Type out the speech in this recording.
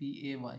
PAY۔